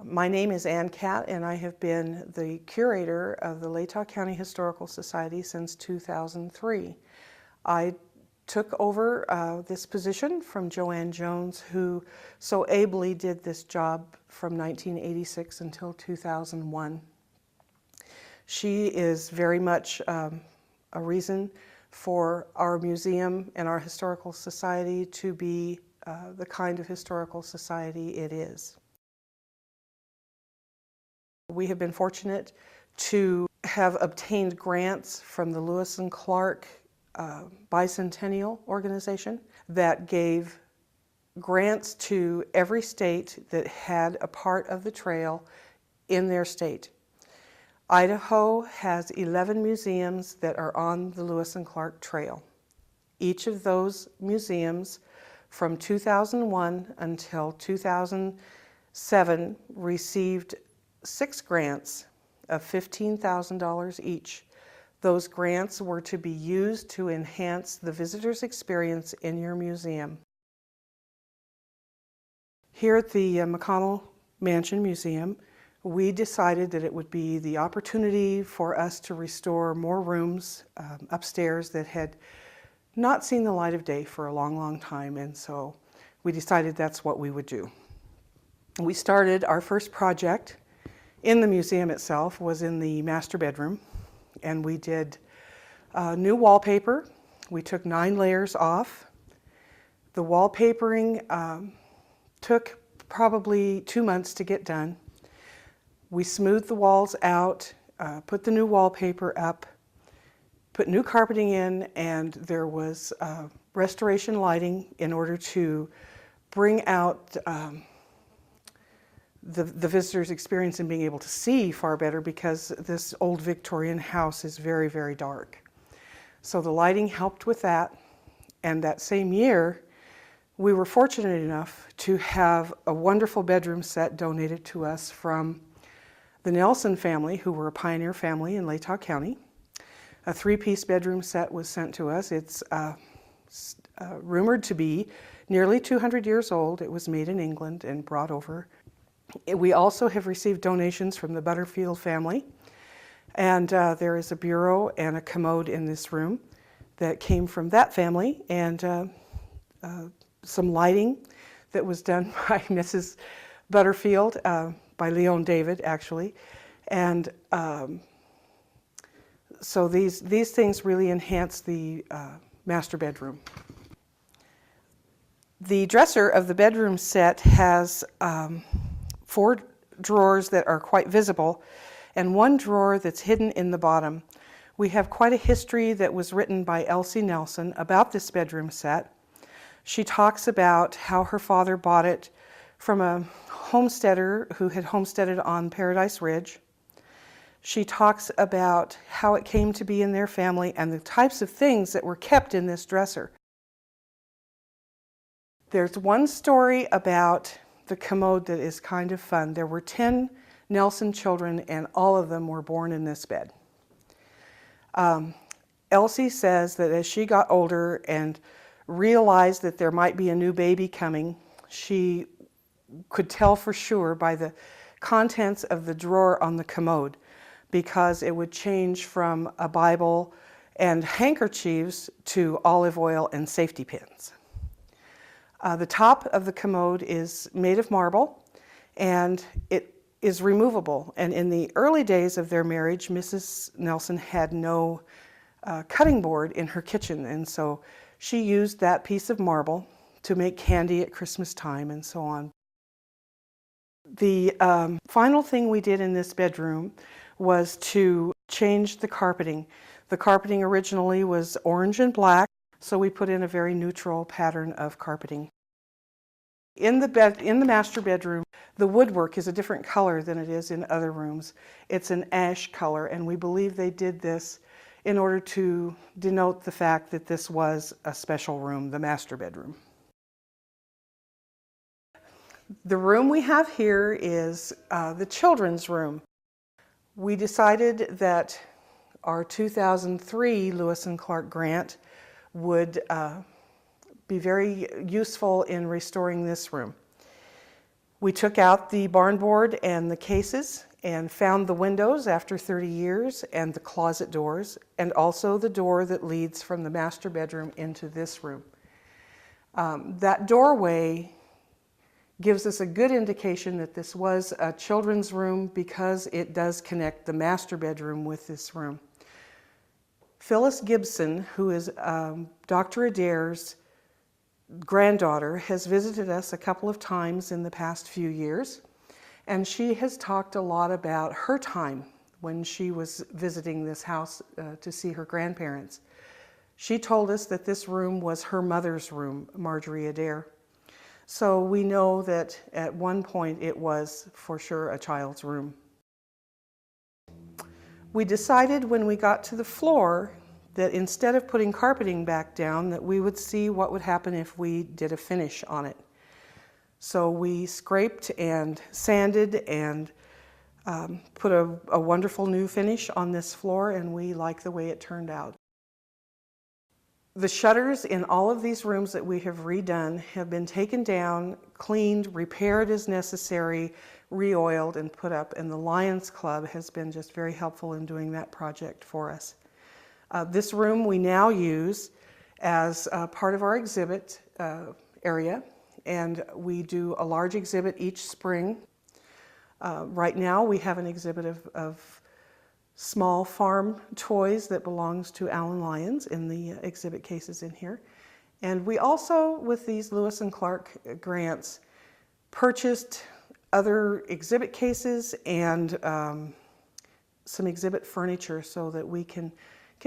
My name is Ann Catt, and I have been the curator of the Latah County Historical Society since 2003. I took over this position from Joanne Jones, who so ably did this job from 1986 until 2001. She is very much a reason for our museum and our historical society to be the kind of historical society it is. We have been fortunate to have obtained grants from the Lewis and Clark Bicentennial Organization that gave grants to every state that had a part of the trail in their state. Idaho has 11 museums that are on the Lewis and Clark Trail. Each of those museums from 2001 until 2007 received 6 grants of $15,000 each. Those grants were to be used to enhance the visitor's experience in your museum. Here at the McConnell Mansion Museum, we decided that it would be the opportunity for us to restore more rooms upstairs that had not seen the light of day for a long, long time, and so we decided that's what we would do. We started our first project in the museum itself was in the master bedroom, and we did new wallpaper. We took 9 layers off. The wallpapering took probably 2 months to get done. We smoothed the walls out, put the new wallpaper up, put new carpeting in, and there was restoration lighting in order to bring out the visitor's experience in being able to see far better, because this old Victorian house is very, very dark. So the lighting helped with that, and that same year we were fortunate enough to have a wonderful bedroom set donated to us from the Nelson family, who were a pioneer family in Latah County. A 3-piece bedroom set was sent to us. It's rumored to be nearly 200 years old. It was made in England and brought over. We also have received donations from the Butterfield family, and there is a bureau and a commode in this room that came from that family, and some lighting that was done by Mrs. Butterfield, by Leon David actually, and so these things really enhance the master bedroom. The dresser of the bedroom set has 4 drawers that are quite visible and 1 drawer that's hidden in the bottom. We have quite a history that was written by Elsie Nelson about this bedroom set. She talks about how her father bought it from a homesteader who had homesteaded on Paradise Ridge. She talks about how it came to be in their family and the types of things that were kept in this dresser. There's one story about the commode that is kind of fun. There were 10 Nelson children, and all of them were born in this bed. Elsie says that as she got older and realized that there might be a new baby coming, she could tell for sure by the contents of the drawer on the commode, because it would change from a Bible and handkerchiefs to olive oil and safety pins. The top of the commode is made of marble, and it is removable. And in the early days of their marriage, Mrs. Nelson had no cutting board in her kitchen, and so she used that piece of marble to make candy at Christmas time and so on. The final thing we did in this bedroom was to change the carpeting. The carpeting originally was orange and black, so we put in a very neutral pattern of carpeting. In the master bedroom, the woodwork is a different color than it is in other rooms. It's an ash color, and we believe they did this in order to denote the fact that this was a special room, the master bedroom. The room we have here is the children's room. We decided that our 2003 Lewis and Clark grant would be very useful in restoring this room. We took out the barn board and the cases and found the windows after 30 years and the closet doors, and also the door that leads from the master bedroom into this room. That doorway gives us a good indication that this was a children's room because it does connect the master bedroom with this room. Phyllis Gibson, who is Dr. Adair's granddaughter, has visited us a couple of times in the past few years, and she has talked a lot about her time when she was visiting this house to see her grandparents. She told us that this room was her mother's room, Marjorie Adair. So we know that at one point it was for sure a child's room. We decided when we got to the floor that instead of putting carpeting back down, that we would see what would happen if we did a finish on it. So we scraped and sanded and put a wonderful new finish on this floor, and we like the way it turned out. The shutters in all of these rooms that we have redone have been taken down, cleaned, repaired as necessary, re-oiled, and put up, and the Lions Club has been just very helpful in doing that project for us. This room we now use as part of our exhibit area, and we do a large exhibit each spring. Right now we have an exhibit of small farm toys that belongs to Allen Lyons in the exhibit cases in here. And we also, with these Lewis and Clark grants, purchased other exhibit cases and some exhibit furniture so that we can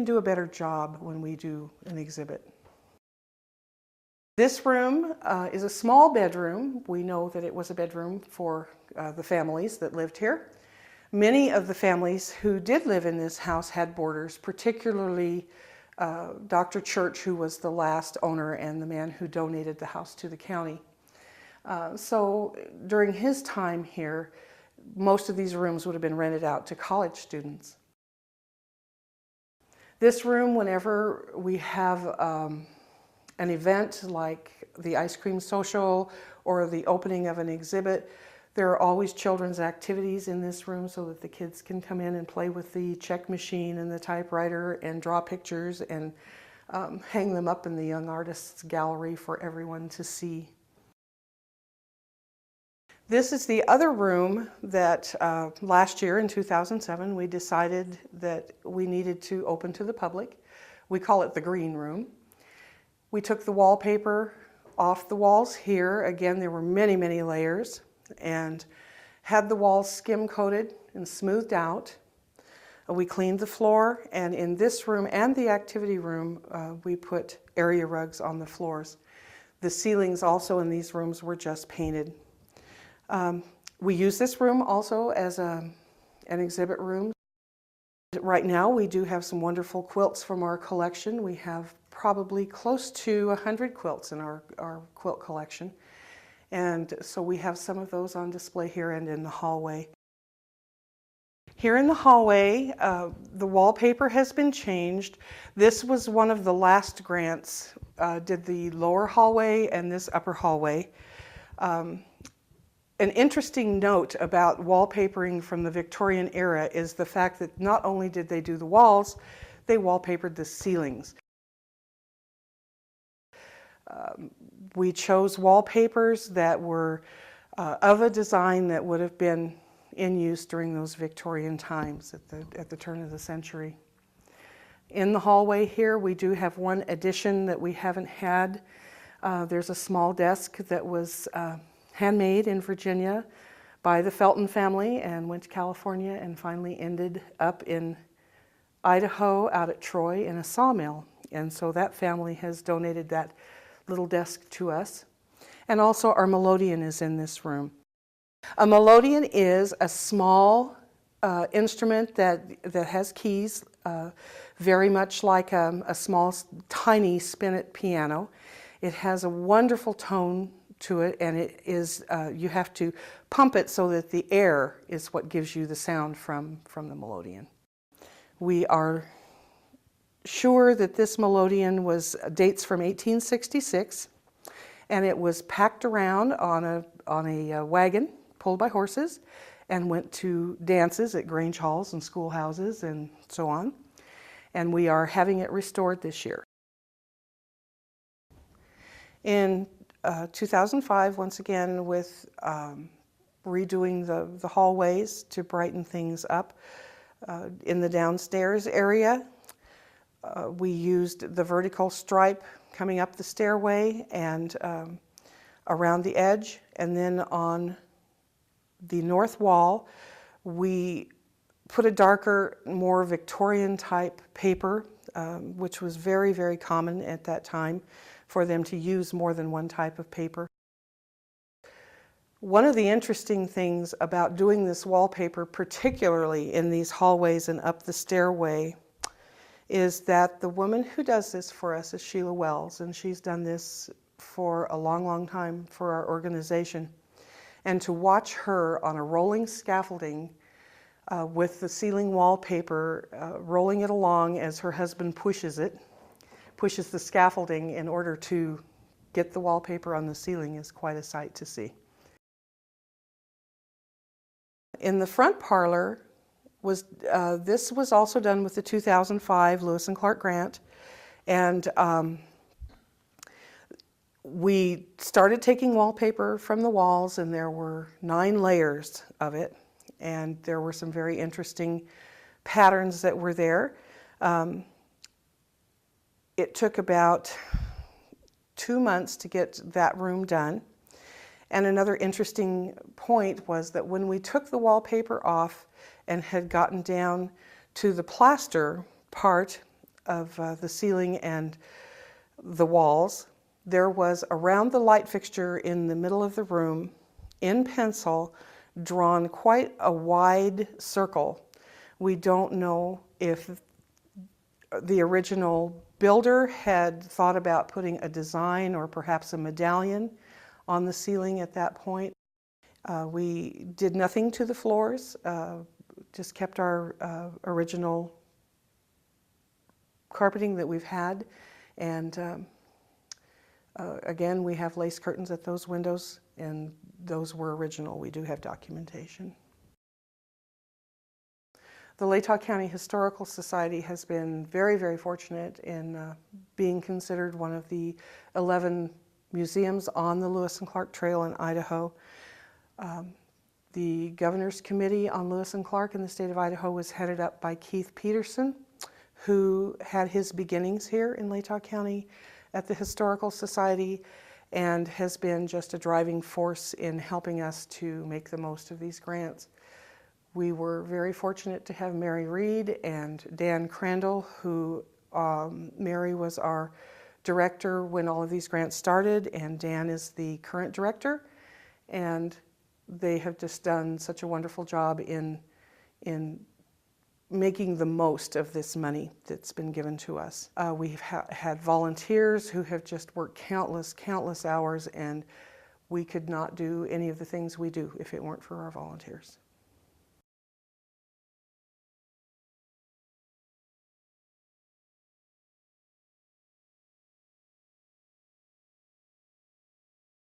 do a better job when we do an exhibit. This room is a small bedroom. We know that it was a bedroom for the families that lived here. Many of the families who did live in this house had boarders, particularly Dr. Church, who was the last owner and the man who donated the house to the county. So during his time here, most of these rooms would have been rented out to college students. This room, whenever we have an event like the ice cream social or the opening of an exhibit, there are always children's activities in this room so that the kids can come in and play with the check machine and the typewriter and draw pictures and hang them up in the Young Artists Gallery for everyone to see. This is the other room that last year in 2007 we decided that we needed to open to the public. We call it the green room. We took the wallpaper off the walls here. Again, there were many, many layers, and had the walls skim coated and smoothed out. We cleaned the floor, and in this room and the activity room we put area rugs on the floors. The ceilings also in these rooms were just painted. We use this room also as an exhibit room. Right now we do have some wonderful quilts from our collection. We have probably close to 100 quilts in our quilt collection. And so we have some of those on display here and in the hallway. Here in the hallway, the wallpaper has been changed. This was one of the last grants, did the lower hallway and this upper hallway. An interesting note about wallpapering from the Victorian era is the fact that not only did they do the walls, they wallpapered the ceilings. We chose wallpapers that were of a design that would have been in use during those Victorian times at the turn of the century. In the hallway here, we do have one addition that we haven't had. There's a small desk that was handmade in Virginia by the Felton family and went to California and finally ended up in Idaho out at Troy in a sawmill. And so that family has donated that little desk to us. And also our melodeon is in this room. A melodeon is a small instrument that has keys, very much like a small, tiny spinet piano. It has a wonderful tone to it, and it is you have to pump it so that the air is what gives you the sound from the melodeon. We are sure that this melodeon dates from 1866, and it was packed around on on a wagon pulled by horses and went to dances at Grange halls and schoolhouses and so on. And we are having it restored this year. In 2005, once again, with redoing the hallways to brighten things up, in the downstairs area, we used the vertical stripe coming up the stairway and around the edge, and then on the north wall we put a darker, more Victorian type paper, which was very, very common at that time for them to use more than one type of paper. One of the interesting things about doing this wallpaper, particularly in these hallways and up the stairway, is that the woman who does this for us is Sheila Wells, and she's done this for a long, long time for our organization. And to watch her on a rolling scaffolding with the ceiling wallpaper, rolling it along as her husband pushes the scaffolding in order to get the wallpaper on the ceiling, is quite a sight to see. In the front parlor, this was also done with the 2005 Lewis and Clark grant, and we started taking wallpaper from the walls, and there were 9 layers of it, and there were some very interesting patterns that were there. It took about 2 months to get that room done. And another interesting point was that when we took the wallpaper off and had gotten down to the plaster part of the ceiling and the walls, there was around the light fixture in the middle of the room, in pencil, drawn quite a wide circle. We don't know if the original builder had thought about putting a design or perhaps a medallion on the ceiling at that point. We did nothing to the floors, just kept our original carpeting that we've had. And again, we have lace curtains at those windows, and those were original. We do have documentation. The Latah County Historical Society has been very, very fortunate in being considered one of the 11 museums on the Lewis and Clark Trail in Idaho. The Governor's Committee on Lewis and Clark in the state of Idaho was headed up by Keith Peterson, who had his beginnings here in Latah County at the Historical Society and has been just a driving force in helping us to make the most of these grants. We were very fortunate to have Mary Reed and Dan Crandall, who Mary was our director when all of these grants started, and Dan is the current director, and they have just done such a wonderful job in making the most of this money that's been given to us. We've had volunteers who have just worked countless hours, and we could not do any of the things we do if it weren't for our volunteers.